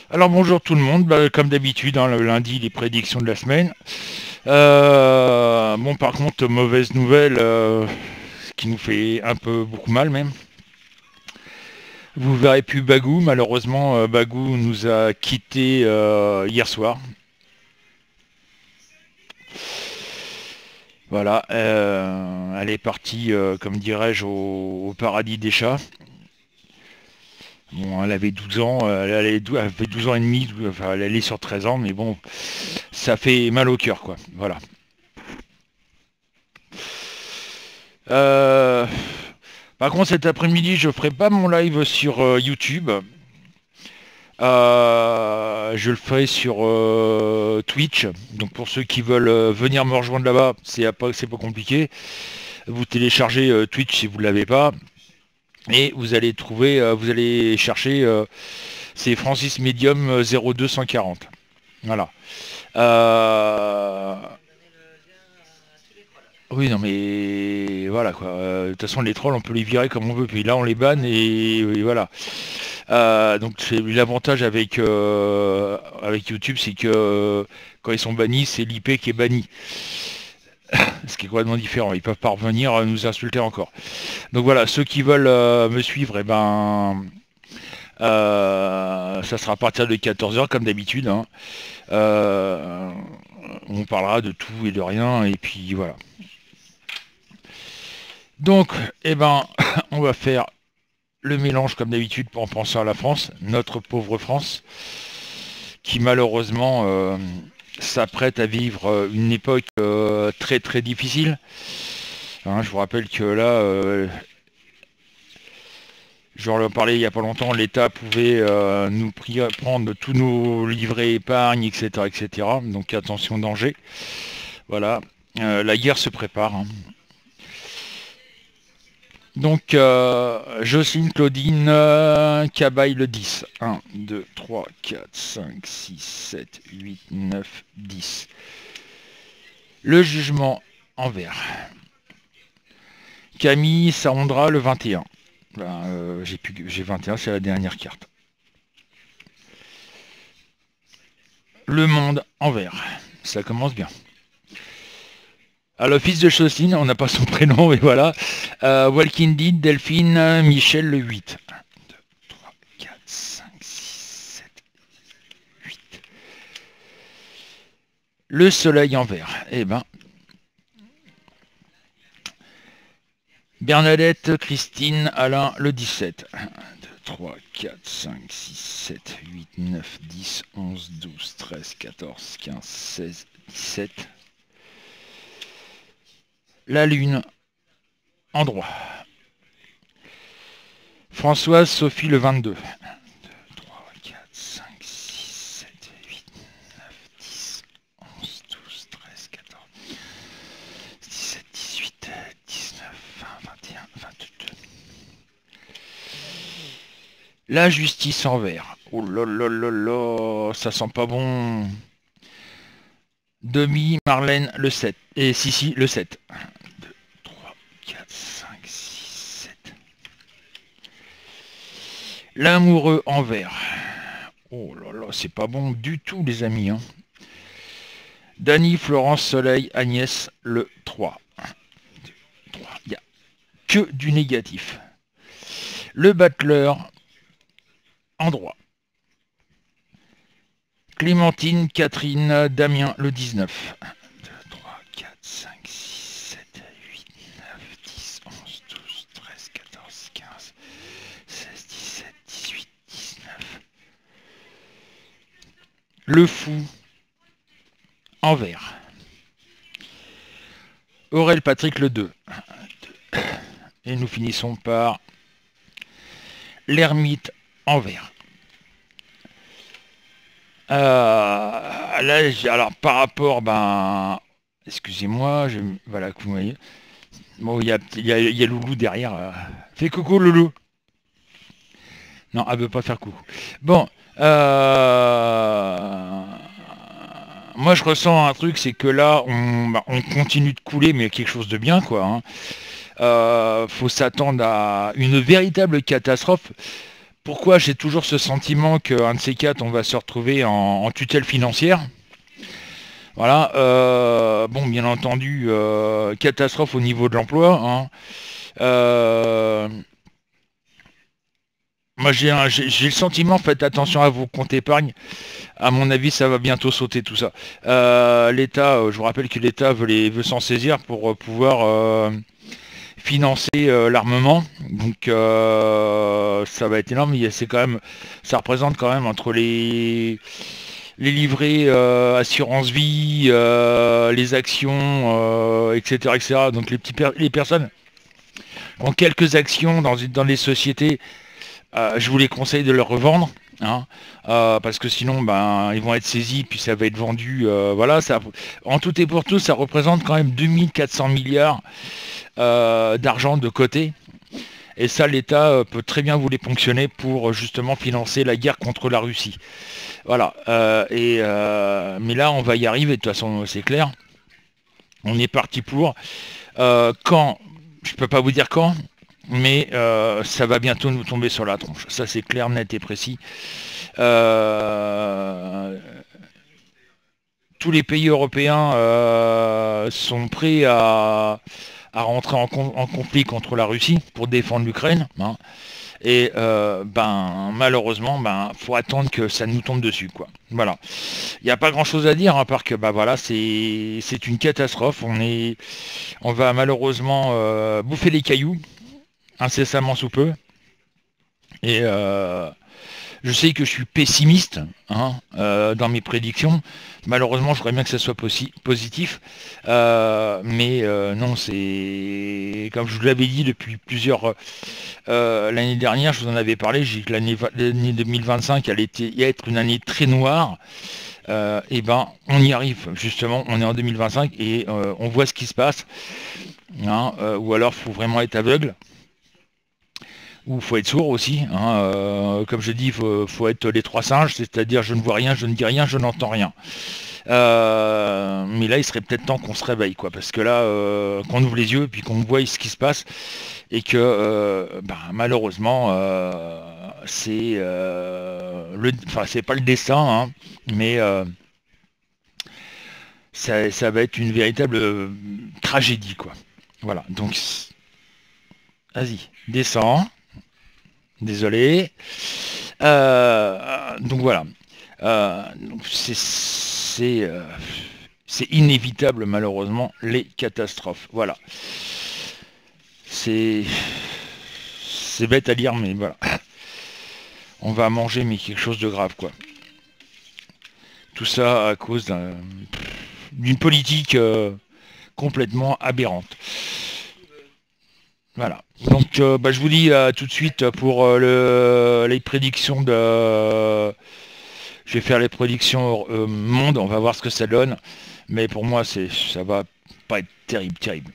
Alors bonjour tout le monde, comme d'habitude, hein, le lundi, les prédictions de la semaine. Bon par contre, mauvaise nouvelle, ce qui nous fait un peu beaucoup mal même. Vous verrez plus Bagou, malheureusement Bagou nous a quittés hier soir. Voilà, elle est partie, comme dirais-je, au paradis des chats. Bon, elle avait 12 ans, elle avait 12 ans et demi, enfin elle allait sur 13 ans, mais bon, ça fait mal au cœur, quoi. Voilà. Euh, Par contre, cet après-midi, je ferai pas mon live sur YouTube. Je le ferai sur Twitch. Donc pour ceux qui veulent venir me rejoindre là-bas, c'est pas compliqué. Vous téléchargez Twitch si vous ne l'avez pas. Et vous allez trouver, vous allez chercher, c'est Francis Medium 0240. Voilà. Euh, Oui, non, mais voilà quoi. De toute façon, les trolls, on peut les virer comme on veut. Puis là, on les banne et voilà. Donc, c'est l'avantage avec YouTube, c'est que quand ils sont bannis, c'est l'IP qui est banni. Ce qui est complètement différent. Ils peuvent pas revenir nous insulter encore. Donc voilà, ceux qui veulent me suivre, ça sera à partir de 14h comme d'habitude, hein. Euh, on parlera de tout et de rien. Et puis voilà. Donc, on va faire le mélange comme d'habitude en pensant à la France, notre pauvre France, qui malheureusement s'apprête à vivre une époque très très difficile. Hein, je vous rappelle que là, j'en ai parlé il n'y a pas longtemps, l'État pouvait prendre tous nos livrets épargne, etc., etc. Donc attention danger. Voilà. La guerre se prépare, hein. Donc, Jocelyne Claudine Cabaye le 10. 1, 2, 3, 4, 5, 6, 7, 8, 9, 10. Le jugement en vert. Camille Sarondra le 21. J'ai 21, c'est la dernière carte. Le monde en vert. Ça commence bien. Alors, le fils de Jocelyne, on n'a pas son prénom, mais voilà. Walking Dead, Delphine, Michel le 8. 1, 2, 3, 4, 5, 6, 7, 8. Le soleil en vert. Bernadette, Christine, Alain le 17. 1, 2, 3, 4, 5, 6, 7, 8, 9, 10, 11, 12, 13, 14, 15, 16, 17. La lune en droit. Françoise Sophie le 22. 1, 2, 3, 4, 5, 6, 7, 8, 9, 10, 11, 12, 13, 14, 17, 18, 19, 20, 21, 22. La justice en vert. Oh là là là là, ça sent pas bon. Demi, Marlène le 7. Et Sissi le 7. 1, 2, 3, 4, 5, 6, 7. L'amoureux en vert. Oh là là, c'est pas bon du tout les amis, hein. Dany, Florence, Soleil, Agnès le 3. 1, 2, 3. Il n'y a que du négatif. Le battleur en droit. Clémentine, Catherine, Damien le 19. 1, 2, 3, 4, 5, 6, 7, 8, 9, 10, 11, 12, 13, 14, 15, 16, 17, 18, 19. Le fou en vert. Aurel Patrick le 2. 1, 2. Et nous finissons par l'ermite en vert. Là, alors par rapport, excusez-moi, voilà, que vous voyez. Bon, il y a Loulou derrière. Fais coucou Loulou. Non, elle veut pas faire coucou. Bon, moi je ressens un truc, c'est que là, on continue de couler, mais quelque chose de bien, quoi, hein. Faut s'attendre à une véritable catastrophe. pourquoi j'ai toujours ce sentiment qu'un de ces quatre, on va se retrouver en tutelle financière. Voilà, bon, bien entendu, catastrophe au niveau de l'emploi, hein. Euh, Moi, j'ai le sentiment, faites attention à vos comptes épargne. À mon avis, ça va bientôt sauter tout ça. L'État, je vous rappelle que l'État veut s'en saisir pour pouvoir financer l'armement. Donc, ça va être énorme. C'est quand même, ça représente quand même entre les livrets assurance vie, les actions, etc., etc. Donc, les personnes qui ont quelques actions dans les sociétés. Je vous les conseille de leur revendre, hein, parce que sinon, ben, ils vont être saisis, puis ça va être vendu. Voilà, ça, en tout et pour tout, ça représente quand même 2400 milliards d'argent de côté. Et ça, l'État peut très bien vous les ponctionner pour justement financer la guerre contre la Russie. Voilà. Mais là, on va y arriver, de toute façon, c'est clair. On est parti pour. Quand, je peux pas vous dire quand, mais ça va bientôt nous tomber sur la tronche. Ça, c'est clair, net et précis. Tous les pays européens sont prêts à rentrer en conflit contre la Russie pour défendre l'Ukraine, hein. Et ben malheureusement, ben faut attendre que ça nous tombe dessus, quoi. Voilà. Il n'y a pas grand-chose à dire, à part que bah voilà, c'est une catastrophe. On va malheureusement bouffer les cailloux incessamment sous peu. Et je sais que je suis pessimiste, hein, dans mes prédictions. Malheureusement, je voudrais bien que ça soit positif. Mais non, c'est comme je vous l'avais dit depuis plusieurs... l'année dernière, je vous en avais parlé, j'ai dit que l'année 2025 allait être une année très noire. Et ben, on y arrive, justement. On est en 2025 et on voit ce qui se passe, hein, ou alors, il faut vraiment être aveugle. Ou faut être sourd aussi, hein, comme je dis, faut être les trois singes, c'est-à-dire je ne vois rien, je ne dis rien, je n'entends rien. Mais là, il serait peut-être temps qu'on se réveille, quoi, parce que là, qu'on ouvre les yeux et puis qu'on voit ce qui se passe, et que malheureusement, enfin, c'est pas le destin, hein, mais ça va être une véritable tragédie, quoi. Voilà, donc vas-y, descends. Désolé. Donc voilà. Donc c'est inévitable malheureusement les catastrophes. Voilà. C'est bête à dire, mais voilà. On va manger mais quelque chose de grave, quoi. Tout ça à cause d'une politique complètement aberrante. Voilà. Donc je vous dis tout de suite pour les prédictions de... Je vais faire les prédictions monde, on va voir ce que ça donne. Mais pour moi, ça va pas être terrible, terrible.